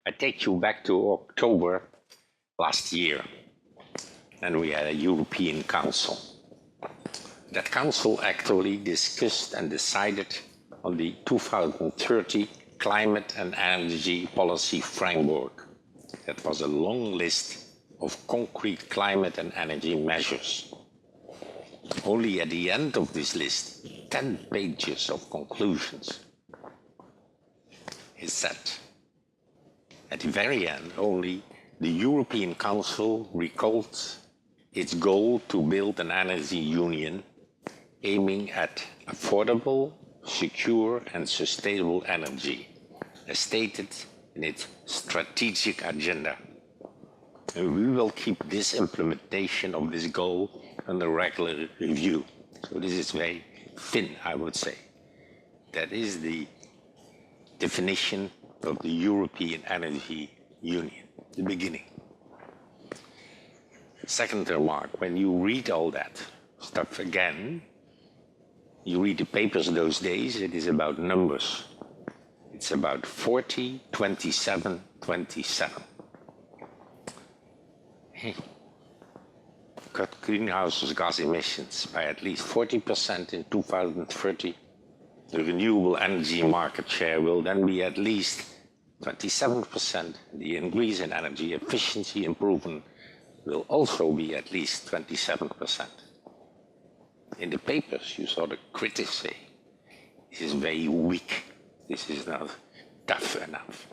I take you back to October last year, and we had a European Council. That council actually discussed and decided on the 2030 climate and energy policy framework. That was a long list of concrete climate and energy measures. Only at the end of this list, 10 pages of conclusions is set. At the very end, only the European Council recalled its goal to build an energy union aiming at affordable, secure and sustainable energy, as stated in its strategic agenda. And we will keep this implementation of this goal under regular review. So this is very thin, I would say. That is the definition of the European Energy Union, the beginning. Second remark, when you read all that stuff again, you read the papers those days, it is about numbers. It's about 40, 27, 27. Hey, cut greenhouse gas emissions by at least 40% in 2030. The renewable energy market share will then be at least 27%. The increase in energy efficiency improvement will also be at least 27%. In the papers, you saw the critics say, this is very weak. This is not tough enough.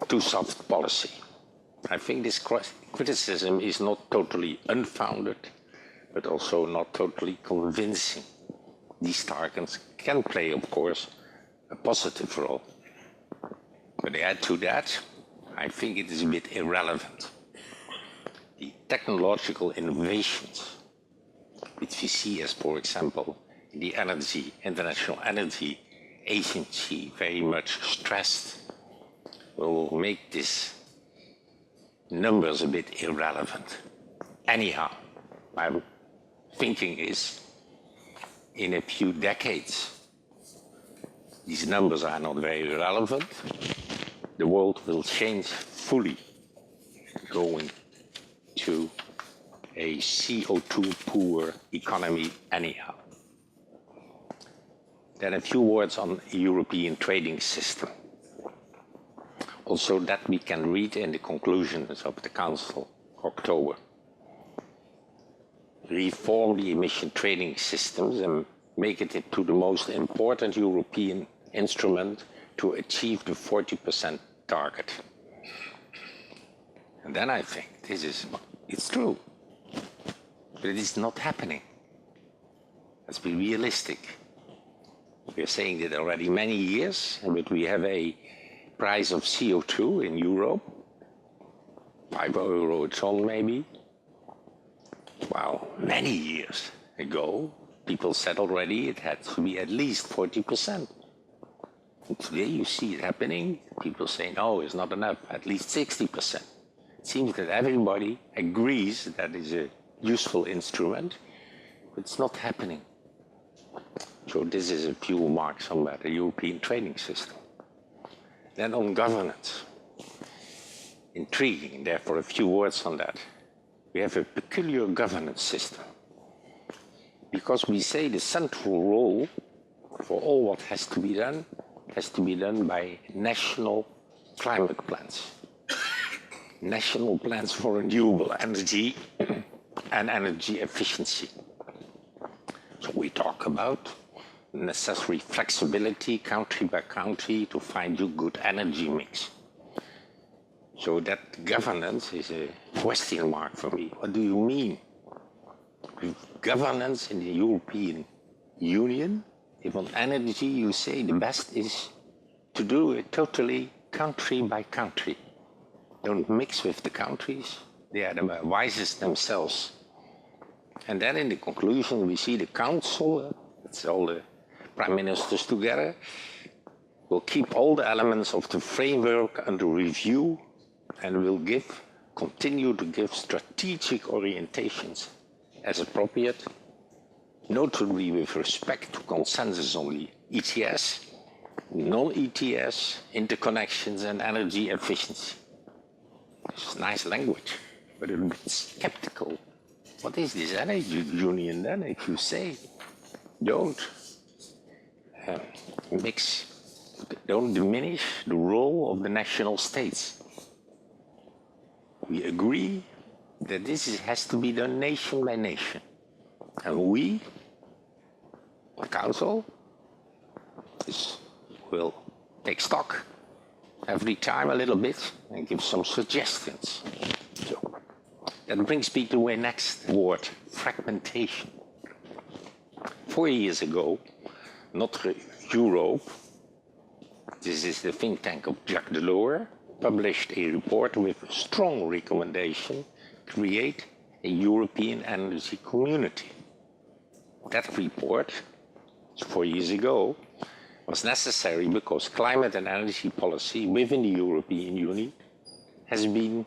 Too soft policy. I think this criticism is not totally unfounded, but also not totally convincing. These targets can play, of course, a positive role. But add to that, I think it is a bit irrelevant. The technological innovations, which we see as, for example, the International Energy Agency very much stressed, will make these numbers a bit irrelevant. Anyhow, my thinking is, in a few decades, these numbers are not very relevant. The world will change fully, going to a CO2-poor economy anyhow. Then a few words on the European trading system. Also that we can read in the conclusions of the Council, October. Reform the emission trading systems and make it into the most important European instrument to achieve the 40% target. And then I think it's true, but it is not happening. Let's be realistic. We are saying that already many years, but we have a price of CO2 in Europe, €5 a ton maybe. Wow, many years ago, people said already it had to be at least 40%. And today you see it happening, people say, no, it's not enough, at least 60%. It seems that everybody agrees that is a useful instrument, but it's not happening. So this is a few remarks on the European trading system. Then on governance. Intriguing, therefore, a few words on that. We have a peculiar governance system, because we say the central role for all what has to be done by national climate plans. National plans for renewable energy and energy efficiency. So we talk about necessary flexibility country by country to find you good energy mix. So that governance is a question mark for me. What do you mean? With governance in the European Union, if on energy you say the best is to do it totally country by country. Don't mix with the countries, they are the wisest themselves. And then in the conclusion we see the Council, it's all the Prime Ministers together, will keep all the elements of the framework under review and will continue to give strategic orientations as appropriate, notably with respect to consensus on the ETS non-ETS, interconnections and energy efficiency. It's nice language, but a bit skeptical. What is this energy union then if you say don't don't diminish the role of the national states? We agree that this has to be done nation by nation. And we, the Council, will take stock every time a little bit and give some suggestions. So that brings me to a next word, fragmentation. 4 years ago, Notre Europe, this is the think tank of Jacques Delors, published a report with a strong recommendation: create a European energy community. That report, 4 years ago, was necessary because climate and energy policy within the European Union has been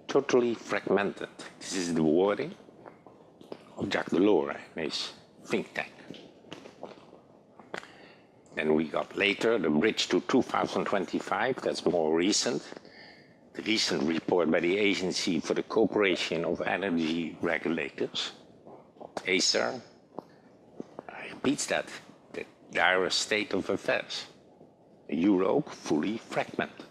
totally fragmented. This is the wording of Jacques Delors and his think tank. Then we got later the bridge to 2025, that's more recent. The recent report by the Agency for the Cooperation of Energy Regulators, ACER, repeats that the dire state of affairs. Europe fully fragmented.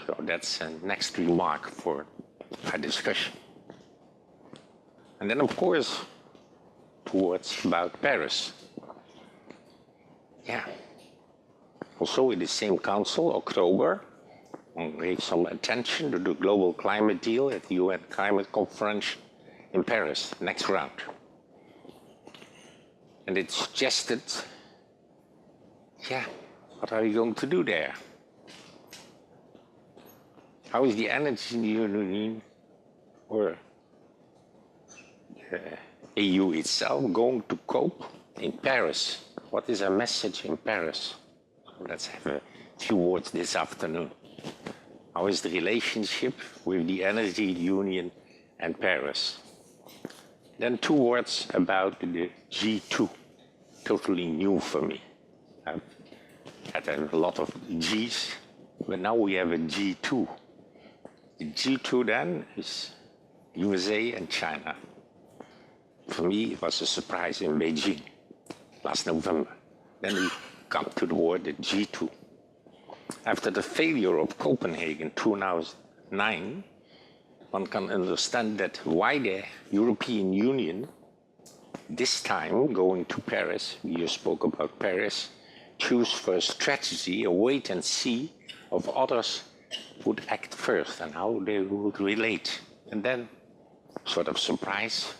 So that's a next remark for our discussion. And then, of course, words about Paris. Yeah. Also in the same council, October, gave some attention to the global climate deal at the UN Climate Conference in Paris, next round. And it suggested, yeah, what are we going to do there? How is the energy union or the EU itself going to cope in Paris? What is our message in Paris? So let's have a few words this afternoon. How is the relationship with the energy union and Paris? Then 2 words about the G2, totally new for me. I've had a lot of Gs, but now we have a G2. The G2 then is USA and China. For me, it was a surprise in Beijing last November. Then we come to the word the G2. After the failure of Copenhagen 2009, one can understand that why the European Union, this time going to Paris, you spoke about Paris, choose for a strategy, a wait and see of others would act first and how they would relate. And then, sort of surprise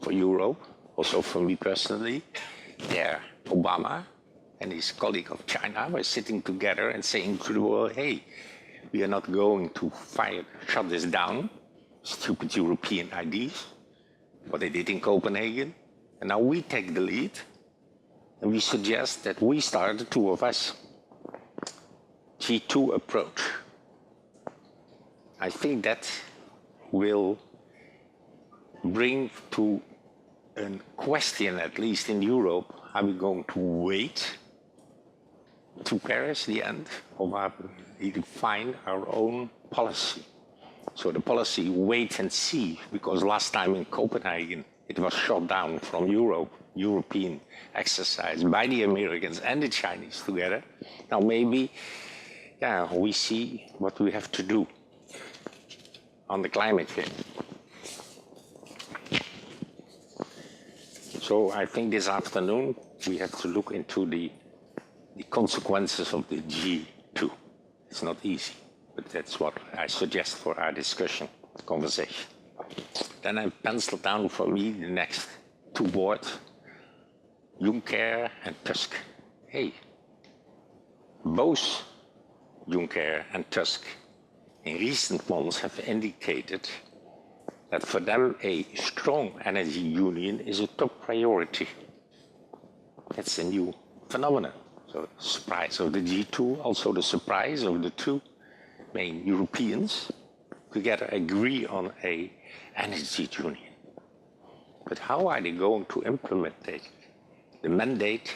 for Europe, also for me personally, there Obama and his colleague of China were sitting together and saying to the world, hey, we are not going to shut this down, stupid European ideas, what they did in Copenhagen. And now we take the lead and we suggest that we start, the 2 of us, G2 approach. I think that will bring to a question, at least in Europe, are we going to wait to Paris, the end, or are we define our own policy? So the policy wait and see, because last time in Copenhagen it was shot down from Europe, European exercise by the Americans and the Chinese together. Now maybe, yeah, we see what we have to do on the climate change. So I think this afternoon we have to look into the consequences of the G2. It's not easy, but that's what I suggest for our discussion, conversation. Then I penciled down for me the next 2 words, Juncker and Tusk. Hey, both Juncker and Tusk in recent months have indicated that for them a strong energy union is a top priority. That's a new phenomenon. So the surprise of the G2, also the surprise of the 2 main Europeans together agree on a energy union. But how are they going to implement the mandate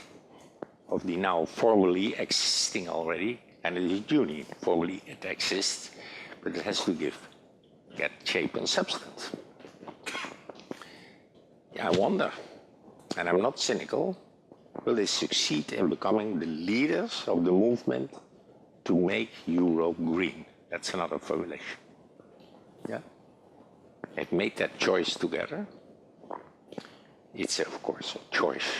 of the now formally existing already energy union. Formally it exists, but it has to get shape and substance. I wonder, and I'm not cynical, will they succeed in becoming the leaders of the movement to make Europe green? That's another formulation. Yeah? They've made that choice together. It's, of course, a choice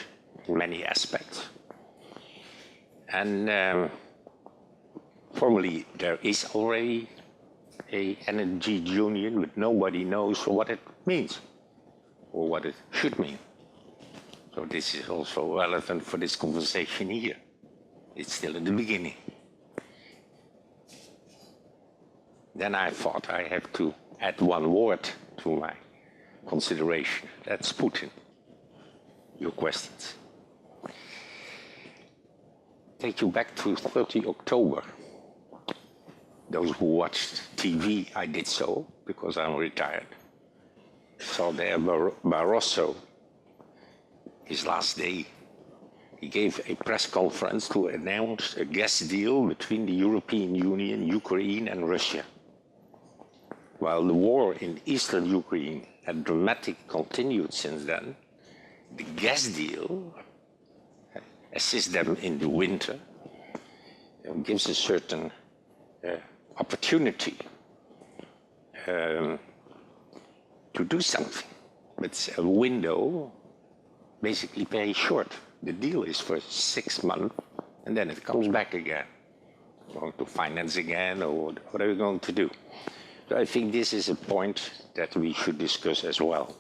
in many aspects. And formally, there is already an energy union, but nobody knows what it means or what it should mean. So this is also relevant for this conversation here. It's still in the beginning. Then I thought I have to add one word to my consideration. That's Putin. Your questions. Take you back to 30 October. Those who watched TV, I did so because I'm retired. Saw there Barroso, his last day. He gave a press conference to announce a gas deal between the European Union, Ukraine and Russia. While the war in eastern Ukraine had dramatically continued since then, the gas deal assists them in the winter and gives a certain opportunity to do something. But it's a window basically very short. The deal is for 6 months and then it comes back again. Going to finance again, or what are we going to do? So I think this is a point that we should discuss as well.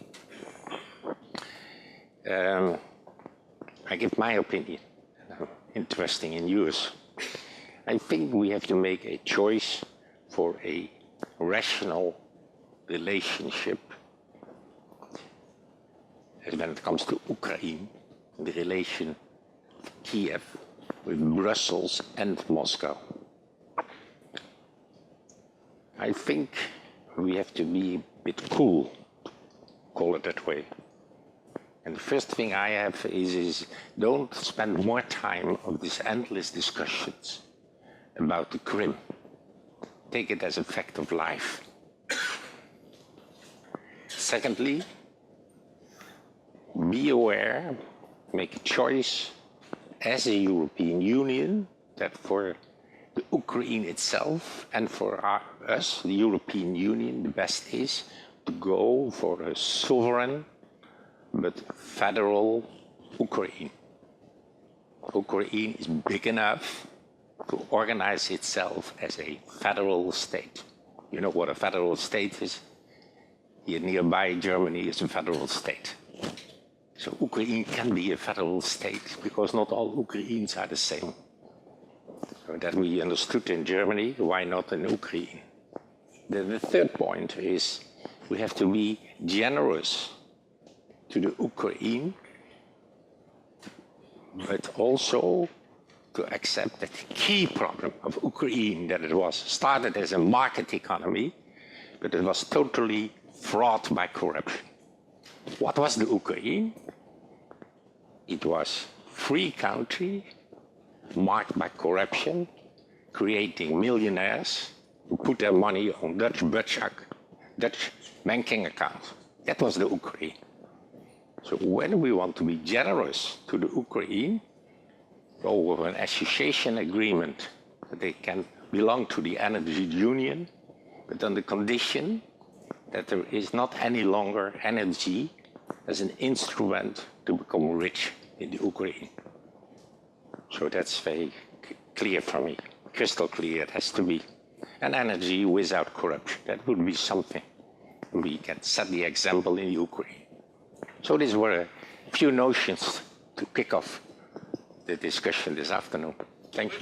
I give my opinion, and I'm interested in yours. I think we have to make a choice for a rational relationship when it comes to Ukraine, the relation of Kiev with Brussels and Moscow. I think we have to be a bit cool, call it that way. And the first thing I have is don't spend more time on these endless discussions about the Krim. Take it as a fact of life. Secondly, be aware, make a choice as a European Union that for the Ukraine itself and for us, the European Union, the best is to go for a sovereign but federal Ukraine. Ukraine is big enough to organize itself as a federal state. You know what a federal state is? Here nearby, Germany is a federal state. So Ukraine can be a federal state because not all Ukrainians are the same. So that we understood in Germany, why not in Ukraine? The third point is we have to be generous to the Ukraine, but also to accept that the key problem of Ukraine, that it was started as a market economy, but it was totally fraught by corruption. What was the Ukraine? It was a free country, marked by corruption, creating millionaires who put their money on Dutch banking accounts. That was the Ukraine. So when we want to be generous to the Ukraine, go with an association agreement that they can belong to the energy union, but on the condition that there is not any longer energy as an instrument to become rich in the Ukraine. So that's very clear for me, crystal clear it has to be. And energy without corruption, that would be something. We can set the example in Ukraine. So these were a few notions to kick off the discussion this afternoon. Thank you.